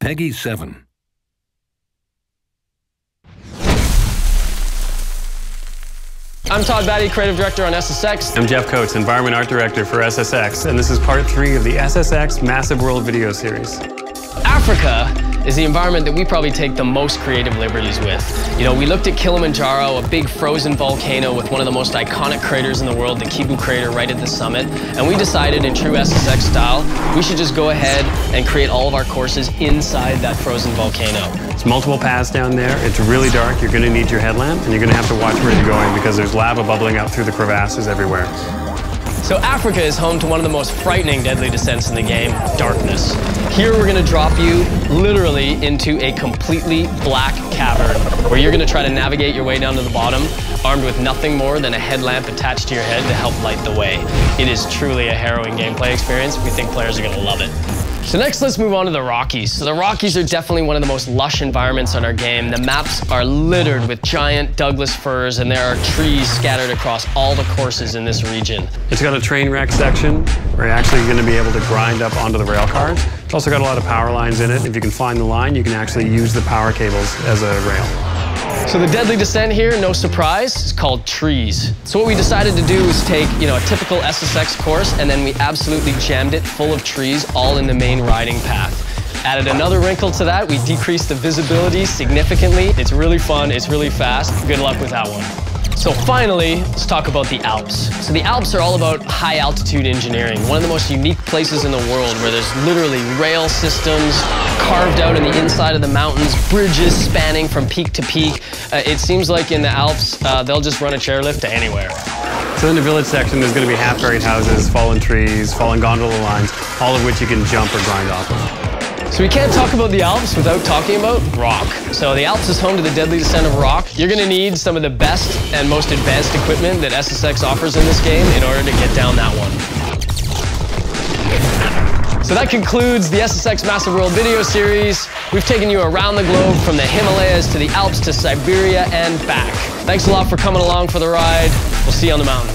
Peggy 7. I'm Todd Batty, Creative Director on SSX. I'm Jeff Coates, Environment Art Director for SSX, and this is part 3 of the SSX Massive World video series. Africa is the environment that we probably take the most creative liberties with. You know, we looked at Kilimanjaro, a big frozen volcano with one of the most iconic craters in the world, the Kivu crater right at the summit, and we decided in true SSX style, we should just go ahead and create all of our courses inside that frozen volcano. It's multiple paths down there, it's really dark, you're going to need your headlamp, and you're going to have to watch where you're going because there's lava bubbling up through the crevasses everywhere. So Africa is home to one of the most frightening deadly descents in the game, darkness. Here we're going to drop you literally into a completely black cavern where you're going to try to navigate your way down to the bottom, armed with nothing more than a headlamp attached to your head to help light the way. It is truly a harrowing gameplay experience. We think players are going to love it. So next, let's move on to the Rockies. So the Rockies are definitely one of the most lush environments on our game. The maps are littered with giant Douglas firs, and there are trees scattered across all the courses in this region. It's got a train wreck section where you're actually going to be able to grind up onto the rail cars. It's also got a lot of power lines in it. If you can find the line, you can actually use the power cables as a rail. So the deadly descent here, no surprise, is called trees. So what we decided to do was take, a typical SSX course, and then we absolutely jammed it full of trees all in the main riding path. Added another wrinkle to that, we decreased the visibility significantly. It's really fun, it's really fast. Good luck with that one. So finally, let's talk about the Alps. So the Alps are all about high altitude engineering, one of the most unique places in the world where there's literally rail systems carved out in the inside of the mountains, bridges spanning from peak to peak. It seems like in the Alps, they'll just run a chairlift to anywhere. So in the village section, there's going to be half-buried houses, fallen trees, fallen gondola lines, all of which you can jump or grind off of. So we can't talk about the Alps without talking about rock. So the Alps is home to the deadly descent of rock. You're going to need some of the best and most advanced equipment that SSX offers in this game in order to get down that one. So that concludes the SSX Massive World video series. We've taken you around the globe from the Himalayas to the Alps to Siberia and back. Thanks a lot for coming along for the ride. We'll see you on the mountain.